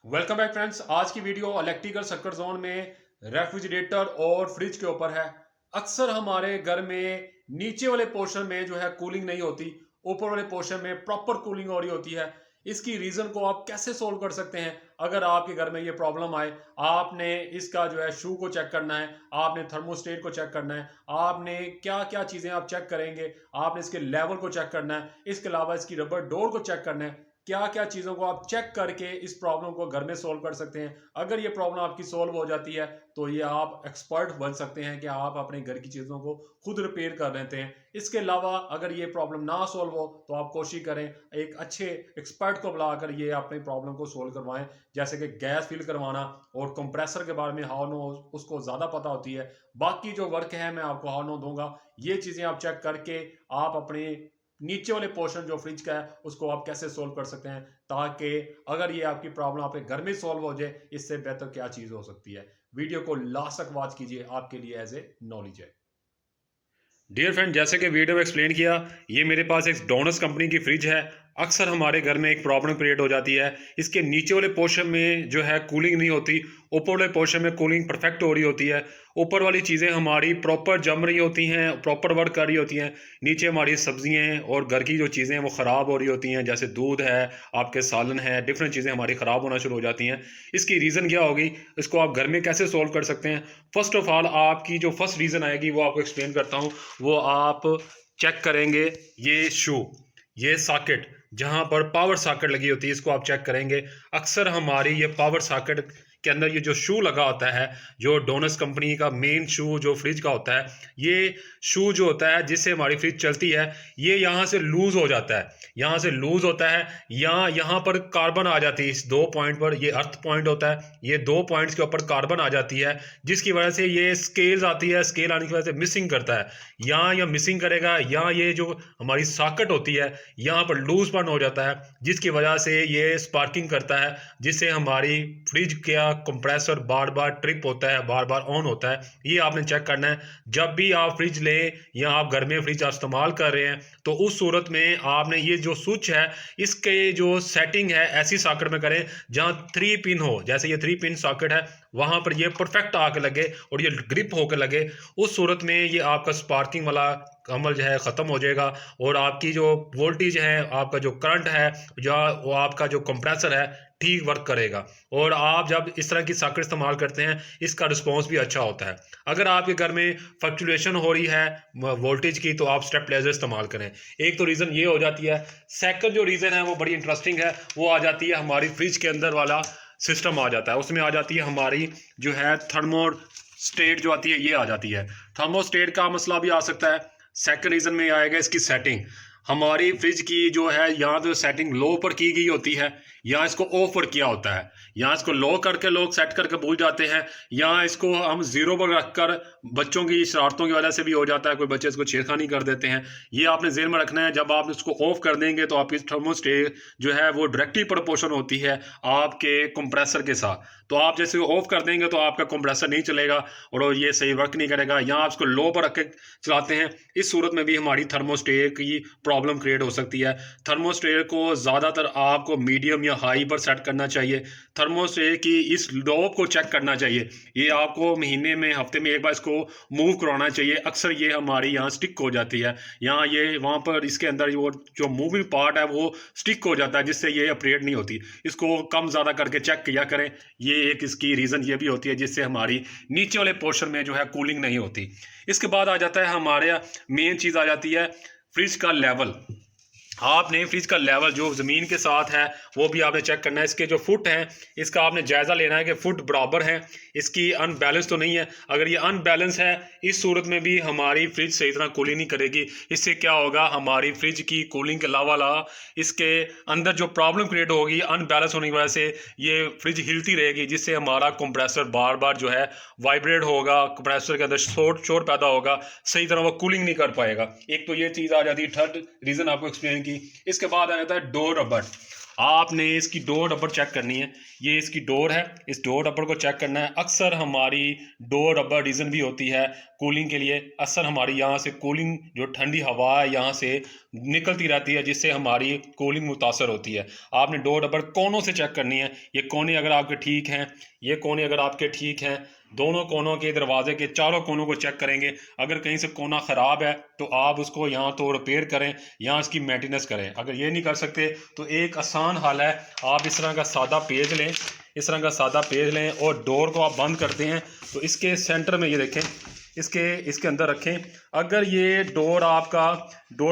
Welcome back friends. आज की video electrical circuit zone में रेफ्रिजरेटर और फ्रिज के ऊपर है। अक्सर हमारे घर में नीचे वाले पोर्शन में जो है कूलिंग नहीं होती, ऊपर वाले पोर्शन में प्रॉपर कूलिंग हो रही होती है। इसकी रीजन को आप कैसे सोल्व कर सकते हैं? अगर आपके घर में ये प्रॉब्लम आए, आपने इसका जो है शू को चेक करना है, आपने थर्मोस्टेट को चेक करना है, आपने क्या क्या चीजें आप चेक करेंगे, आपने इसके लेवल को चेक करना है, इसके अलावा इसकी रबर डोर को चेक करना है। क्या क्या चीज़ों को आप चेक करके इस प्रॉब्लम को घर में सोल्व कर सकते हैं। अगर ये प्रॉब्लम आपकी सोल्व हो जाती है तो ये आप एक्सपर्ट बन सकते हैं कि आप अपने घर की चीज़ों को खुद रिपेयर कर लेते हैं। इसके अलावा अगर ये प्रॉब्लम ना सोल्व हो तो आप कोशिश करें एक अच्छे एक्सपर्ट को बुलाकर ये अपनी प्रॉब्लम को सोल्व करवाएं। जैसे कि गैस फिल करवाना और कंप्रेसर के बारे में हाउ नो उसको ज़्यादा पता होती है। बाकी जो वर्क है मैं आपको हाउ नो दूंगा। ये चीज़ें आप चेक करके आप अपने नीचे वाले पोर्शन जो फ्रिज का है उसको आप कैसे सोल्व कर सकते हैं, ताकि अगर ये आपकी प्रॉब्लम आपके घर में सोल्व हो जाए, इससे बेहतर क्या चीज हो सकती है। वीडियो को लास्ट तक वॉच कीजिए, आपके लिए एज ए नॉलेज है। डियर फ्रेंड, जैसे कि वीडियो में एक्सप्लेन किया, ये मेरे पास एक डोनस कंपनी की फ्रिज है। अक्सर हमारे घर में एक प्रॉब्लम क्रिएट हो जाती है, इसके नीचे वाले पोर्शन में जो है कूलिंग नहीं होती, ऊपर वाले पोर्शन में कूलिंग परफेक्ट हो रही होती है। ऊपर वाली चीज़ें हमारी प्रॉपर जम रही होती हैं, प्रॉपर वर्क कर रही होती हैं। नीचे हमारी सब्जियां और घर की जो चीज़ें हैं वो ख़राब हो रही होती हैं, जैसे दूध है, आपके सालन है, डिफरेंट चीज़ें हमारी ख़राब होना शुरू हो जाती हैं। इसकी रीज़न क्या होगी, इसको आप घर में कैसे सोल्व कर सकते हैं? फर्स्ट ऑफ ऑल आपकी जो फर्स्ट रीज़न आएगी वो आपको एक्सप्लेन करता हूँ। वो आप चेक करेंगे ये शू, ये सॉकेट जहां पर पावर सॉकेट लगी होती है, इसको आप चेक करेंगे। अक्सर हमारी ये पावर सॉकेट के अंदर ये जो शू लगा होता है, जो डोनस कंपनी का मेन शू जो फ्रिज का होता है, ये शू जो होता है जिससे हमारी फ्रिज चलती है, ये यहाँ से लूज हो जाता है। यहाँ से लूज होता है या यहाँ पर कार्बन आ जाती है। इस दो पॉइंट पर, ये अर्थ पॉइंट होता है, ये दो पॉइंट्स के ऊपर कार्बन आ जाती है, जिसकी वजह से ये स्केल आती है। स्केल आने की वजह से मिसिंग करता है, यहाँ या मिसिंग करेगा, या ये जो हमारी सॉकेट होती है यहाँ पर लूजपन हो जाता है, जिसकी वजह से ये स्पार्किंग करता है, जिससे हमारी फ्रिज का कंप्रेसर बार बार ट्रिप होता है, बार बार ऑन होता है। ये आपने चेक करना है जब भी आप फ्रिज लें या आप घर में फ्रिज इस्तेमाल कर रहे हैं। तो उस सूरत में आपने ये जो स्विच है, इसके जो सेटिंग है ऐसी सॉकेट में करें जहां 3 पिन हो। जैसे ये 3 पिन सॉकेट है, वहां पर ये परफेक्ट आके लगे और ये ग्रिप होकर लगे। उस सूरत में ये आपका स्पार्किंग वाला अमल जो है ख़त्म हो जाएगा और आपकी जो वोल्टेज है, आपका जो करंट है, या वो आपका जो कंप्रेसर है, ठीक वर्क करेगा। और आप जब इस तरह की सॉकेट इस्तेमाल करते हैं, इसका रिस्पॉन्स भी अच्छा होता है। अगर आपके घर में फ्लक्चुएशन हो रही है वोल्टेज की, तो आप स्टेबलाइजर इस्तेमाल करें। एक तो रीज़न ये हो जाती है। सेकंड जो रीज़न है वो बड़ी इंटरेस्टिंग है, वो आ जाती है हमारी फ्रिज के अंदर वाला सिस्टम आ जाता है। उसमें आ जाती है हमारी जो है थर्मोस्टेट जो आती है, ये आ जाती है। थर्मोस्टेट का मसला भी आ सकता है। सेकंड रीजन में आएगा इसकी सेटिंग। हमारी फ्रिज की जो है यहाँ तो सेटिंग लो पर की गई होती है, या इसको ऑफ पर किया होता है। यहाँ इसको लो करके लोग सेट करके भूल जाते हैं, या इसको हम जीरो पर रखकर बच्चों की शरारतों की वजह से भी हो जाता है, कोई बच्चे इसको छेड़खानी कर देते हैं। ये आपने जेहन में रखना है। जब आप इसको ऑफ कर देंगे तो आपकी थर्मोस्टेट जो है वो डायरेक्टली प्रोपोर्शन होती है आपके कंप्रेसर के साथ। तो आप जैसे ऑफ कर देंगे तो आपका कंप्रेसर नहीं चलेगा और ये सही वर्क नहीं करेगा। यहाँ आप इसको लो पर रख के चलाते हैं, इस सूरत में भी हमारी थर्मोस्टेट की प्रॉब्लम क्रिएट हो सकती है। थर्मोस्टेट को ज़्यादातर आपको मीडियम या हाई पर सेट करना चाहिए। थर्मोस्टेट की इस नॉब को चेक करना चाहिए। ये आपको महीने में, हफ्ते में एक बार इसको मूव करवाना चाहिए। अक्सर ये हमारी यहाँ स्टिक हो जाती है, यहाँ ये वहाँ पर इसके अंदर वो जो मूविंग पार्ट है वो स्टिक हो जाता है, जिससे ये ऑपरेट नहीं होती। इसको कम ज़्यादा करके चेक किया करें। ये एक इसकी रीज़न ये भी होती है जिससे हमारी नीचे वाले पोर्शन में जो है कूलिंग नहीं होती। इसके बाद आ जाता है हमारे मेन चीज़ आ जाती है फ्रिज का लेवल। आपने फ्रिज का लेवल जो ज़मीन के साथ है वो भी आपने चेक करना है। इसके जो फुट हैं, इसका आपने जायज़ा लेना है कि फुट बराबर हैं, इसकी अनबैलेंस तो नहीं है। अगर ये अनबैलेंस है, इस सूरत में भी हमारी फ्रिज सही तरह कूलिंग नहीं करेगी। इससे क्या होगा, हमारी फ्रिज की कूलिंग के अलावा इसके अंदर जो प्रॉब्लम क्रिएट होगी अनबैलेंस होने की वजह से, ये फ्रिज हिलती रहेगी, जिससे हमारा कंप्रेसर बार बार जो है वाइब्रेट होगा, कंप्रेसर के अंदर शोर पैदा होगा, सही तरह वो कूलिंग नहीं कर पाएगा। एक तो ये चीज़ आ जाती है। थर्ड रीज़न आपको एक्सप्लेन की। इसके बाद आ जाता है डोर रबर। आपने इसकी डोर रबर चेक करनी है। ये इसकी डोर है, इस डोर रबर को चेक करना है। अक्सर हमारी डोर रबर रीजन भी होती है, कूलिंग के लिए। अक्सर हमारी यहाँ से कूलिंग जो ठंडी हवा है यहाँ से निकलती रहती है, जिससे हमारी कूलिंग मुतासर होती है। आपने डोर रबर कोनों से चेक करनी है। ये कोने अगर आपके ठीक हैं, ये कोने अगर आपके ठीक हैं, दोनों कोनों के दरवाजे के चारों कोनों को चेक करेंगे। अगर कहीं से कोना ख़राब है तो आप उसको यहाँ तो रिपेयर करें या इसकी मेंटेनेंस करें। अगर ये नहीं कर सकते तो एक आसान हल है, आप इस तरह का सादा पेज लें, इस तरह का सादा पेज लें और डोर को आप बंद करते हैं तो इसके सेंटर में ये देखें, इसके अंदर रखें। अगर ये डोर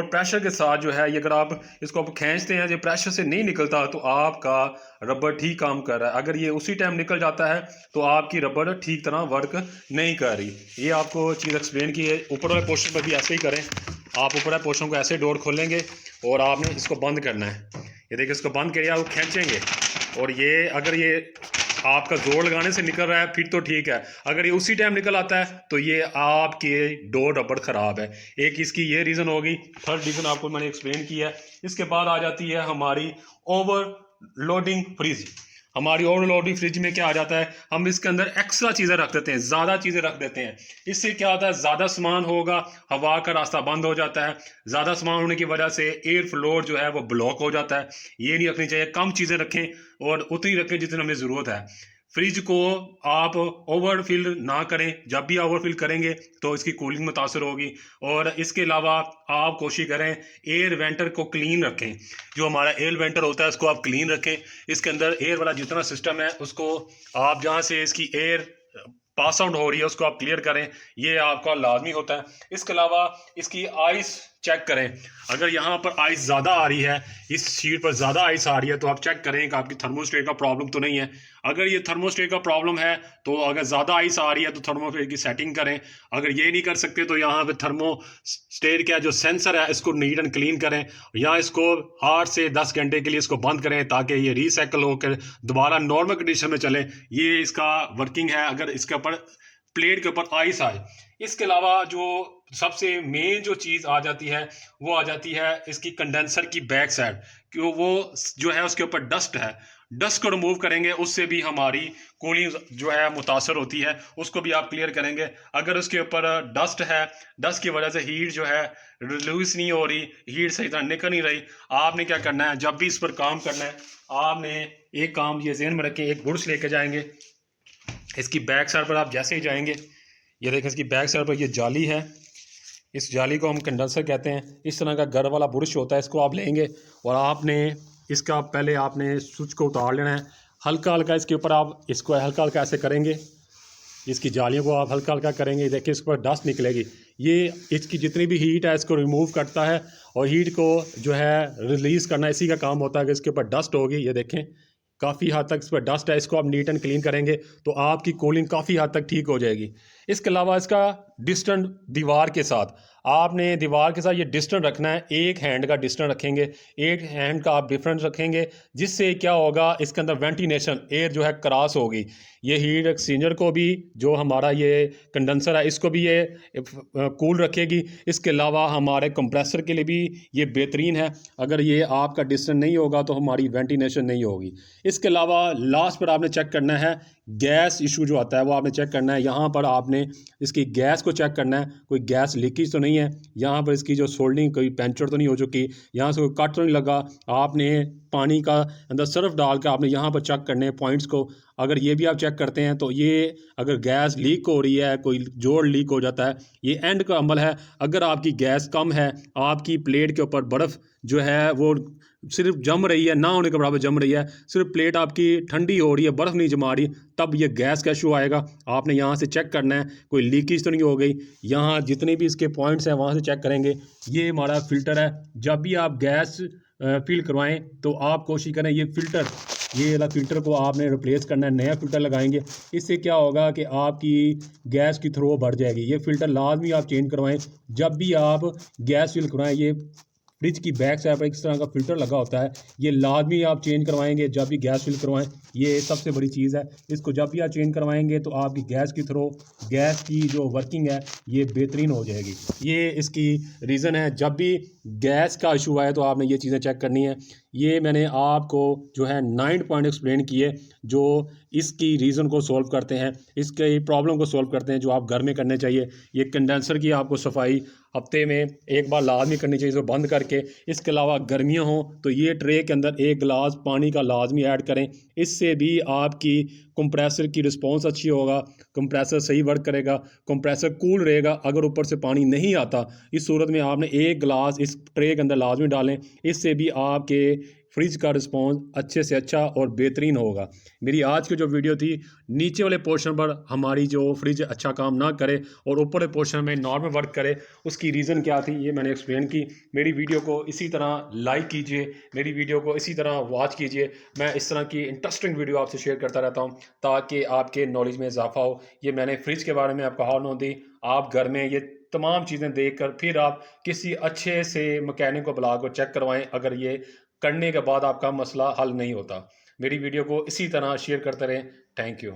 प्रेशर के साथ जो है, ये अगर आप इसको आप खींचते हैं, ये प्रेशर से नहीं निकलता तो आपका रबर ठीक काम कर रहा है। अगर ये उसी टाइम निकल जाता है तो आपकी रबर ठीक तरह वर्क नहीं कर रही। ये आपको चीज़ एक्सप्लेन की है। ऊपर वाले पोर्शन पर भी ऐसे ही करें। आप ऊपर वाले पोर्शन को ऐसे डोर खोलेंगे और आपने इसको बंद करना है। ये देखिए, इसको बंद करिए, आप खींचेंगे और ये अगर ये आपका जोर लगाने से निकल रहा है फिर तो ठीक है। अगर ये उसी टाइम निकल आता है तो ये आपके डोर रबर ख़राब है। एक इसकी ये रीज़न होगी। थर्ड रीज़न आपको मैंने एक्सप्लेन किया है। इसके बाद आ जाती है हमारी ओवरलोडिंग फ्रिज। हमारी ओवरलोडिंग फ्रिज में क्या आ जाता है, हम इसके अंदर एक्स्ट्रा चीज़ें रख देते हैं, ज़्यादा चीज़ें रख देते हैं। इससे क्या होता है, ज़्यादा सामान होगा, हवा का रास्ता बंद हो जाता है। ज़्यादा सामान होने की वजह से एयर फ्लो जो है वो ब्लॉक हो जाता है। ये नहीं रखनी चाहिए। कम चीज़ें रखें और उतनी रखें जितनी हमें ज़रूरत है। फ्रिज को आप ओवरफिल ना करें। जब भी ओवरफिल करेंगे तो इसकी कूलिंग मुतासर होगी। और इसके अलावा आप कोशिश करें एयर वेंटर को क्लीन रखें। जो हमारा एयर वेंटर होता है उसको आप क्लीन रखें। इसके अंदर एयर वाला जितना सिस्टम है उसको आप जहाँ से इसकी एयर पास आउट हो रही है उसको आप क्लियर करें। ये आपका लाजमी होता है। इसके अलावा इसकी आइस चेक करें। अगर यहाँ पर आइस ज़्यादा आ रही है, इस शीट पर ज़्यादा आइस आ रही है तो आप चेक करें कि आपकी थर्मोस्टेट का प्रॉब्लम तो नहीं है। अगर ये थर्मोस्टेट का प्रॉब्लम है तो अगर ज़्यादा आइस आ रही है तो थर्मोस्टेट की सेटिंग करें। अगर ये नहीं कर सकते तो यहाँ पे थर्मोस्टेट का जो सेंसर है इसको नीट एंड क्लीन करें या इसको 8 से 10 घंटे के लिए इसको बंद करें ताकि ये रिसाइकल होकर दोबारा नॉर्मल कंडीशन में चले। ये इसका वर्किंग है अगर इसके ऊपर प्लेट के ऊपर आइस आए। इसके अलावा जो सबसे मेन जो चीज़ आ जाती है वो आ जाती है इसकी कंडेंसर की बैक साइड, क्यों वो जो है उसके ऊपर डस्ट है। डस्ट को रिमूव करेंगे, उससे भी हमारी कूलिंग जो है मुतासर होती है। उसको भी आप क्लियर करेंगे। अगर उसके ऊपर डस्ट है, डस्ट की वजह से हीट जो है रिलीज नहीं हो रही, हीट सही तरह निकल नहीं रही, आपने क्या करना है, जब भी इस पर काम करना है आपने एक काम ये ज़हन में रखें, एक बुर्श लेके जाएंगे। इसकी बैक साइड पर आप जैसे ही जाएंगे, ये देखें इसकी बैक साइड पर ये जाली है, इस जाली को हम कंडेंसर कहते हैं। इस तरह का घर वाला बुरश होता है, इसको आप लेंगे और आपने इसका पहले आपने स्विच को उतार लेना है। हल्का हल्का इसके ऊपर आप इसको हल्का हल्का ऐसे करेंगे, इसकी जालियों को आप हल्का हल्का करेंगे। देखिए इस पर डस्ट निकलेगी। ये इसकी जितनी भी हीट है इसको रिमूव करता है और हीट को जो है रिलीज़ करना इसी का काम होता है कि इसके ऊपर डस्ट होगी। ये देखें काफ़ी हद तक इस पर डस्ट है, इसको आप नीट एंड क्लीन करेंगे तो आपकी कूलिंग काफ़ी हद तक ठीक हो जाएगी। इसके अलावा इसका डिस्टेंस दीवार के साथ, आपने दीवार के साथ ये डिस्टेंस रखना है। एक हैंड का डिस्टेंस रखेंगे, एक हैंड का आप डिफरेंस रखेंगे, जिससे क्या होगा इसके अंदर वेंटिलेशन एयर जो है क्रॉस होगी। ये हीट एक्सचेंजर को भी, जो हमारा ये कंडेंसर है इसको भी ये कूल रखेगी। इसके अलावा हमारे कंप्रेसर के लिए भी ये बेहतरीन है। अगर ये आपका डिस्टेंस नहीं होगा तो हमारी वेंटिलेशन नहीं होगी। इसके अलावा लास्ट पर आपने चेक करना है गैस इशू जो आता है वो आपने चेक करना है। यहाँ पर आपने इसकी गैस को चेक करना है, कोई गैस लीकेज तो नहीं है, यहाँ पर इसकी जो सोल्डिंग कोई पंचर तो नहीं हो चुकी, यहाँ से कोई कट तो नहीं लगा। आपने पानी का अंदर सर्फ डाल के आपने यहाँ पर चेक करने हैं पॉइंट्स को। अगर ये भी आप चेक करते हैं तो ये अगर गैस लीक हो रही है, कोई जोड़ लीक हो जाता है, ये एंड का अमल है। अगर आपकी गैस कम है, आपकी प्लेट के ऊपर बर्फ़ जो है वो सिर्फ जम रही है, ना होने के बराबर जम रही है, सिर्फ प्लेट आपकी ठंडी हो रही है, बर्फ़ नहीं जमा रही, तब ये गैस का इशू आएगा। आपने यहाँ से चेक करना है कोई लीकेज तो नहीं हो गई। यहाँ जितने भी इसके पॉइंट्स हैं वहाँ से चेक करेंगे। ये हमारा फ़िल्टर है। जब भी आप गैस फिल करवाएं तो आप कोशिश करें ये वाला फ़िल्टर को आपने रिप्लेस करना है, नया फ़िल्टर लगाएंगे। इससे क्या होगा कि आपकी गैस की थ्रो बढ़ जाएगी। ये फ़िल्टर लाजमी आप चेंज करवाएं जब भी आप गैस फिल करवाएं। ये फ्रिज की बैक साइड पर इस तरह का फ़िल्टर लगा होता है, ये लाजमी आप चेंज करवाएंगे जब भी गैस फिल करवाएं। ये सबसे बड़ी चीज़ है। इसको जब भी आप चेंज करवाएंगे तो आपकी गैस की थ्रो, गैस की जो वर्किंग है ये बेहतरीन हो जाएगी। ये इसकी रीज़न है। जब भी गैस का इशू आए तो आपने ये चीज़ें चेक करनी है। ये मैंने आपको जो है 9 पॉइंट एक्सप्लेन किए जो इसकी रीज़न को सॉल्व करते हैं, इसके प्रॉब्लम को सॉल्व करते हैं, जो आप घर में करने चाहिए। ये कंडेंसर की आपको सफाई हफ्ते में एक बार लाजमी करनी चाहिए, इसको बंद करके। इसके अलावा गर्मियाँ हों तो ये ट्रे के अंदर 1 गिलास पानी का लाजमी ऐड करें, इससे भी आपकी कंप्रेसर की रिस्पॉन्स अच्छी होगा, कंप्रेसर सही वर्क करेगा, कंप्रेसर कूल रहेगा। अगर ऊपर से पानी नहीं आता, इस सूरत में आपने 1 गिलास इस ट्रे के अंदर लाजमी डालें, इससे भी आपके फ्रिज का रिस्पॉन्स अच्छे से अच्छा और बेहतरीन होगा। मेरी आज की जो वीडियो थी, नीचे वाले पोर्शन पर हमारी जो फ्रिज अच्छा काम ना करे और ऊपर वाले पोर्शन में नॉर्मल वर्क करे, उसकी रीज़न क्या थी ये मैंने एक्सप्लेन की। मेरी वीडियो को इसी तरह लाइक कीजिए, मेरी वीडियो को इसी तरह वॉच कीजिए। मैं इस तरह की इंटरेस्टिंग वीडियो आपसे शेयर करता रहता हूँ ताकि आपके नॉलेज में इजाफा हो। ये मैंने फ्रिज के बारे में आपको हाल दी। आप घर में ये तमाम चीज़ें देखकर फिर आप किसी अच्छे से मैकेनिक को बुला कर चेक करवाएं, अगर ये करने के बाद आपका मसला हल नहीं होता। मेरी वीडियो को इसी तरह शेयर करते रहें। Thank you.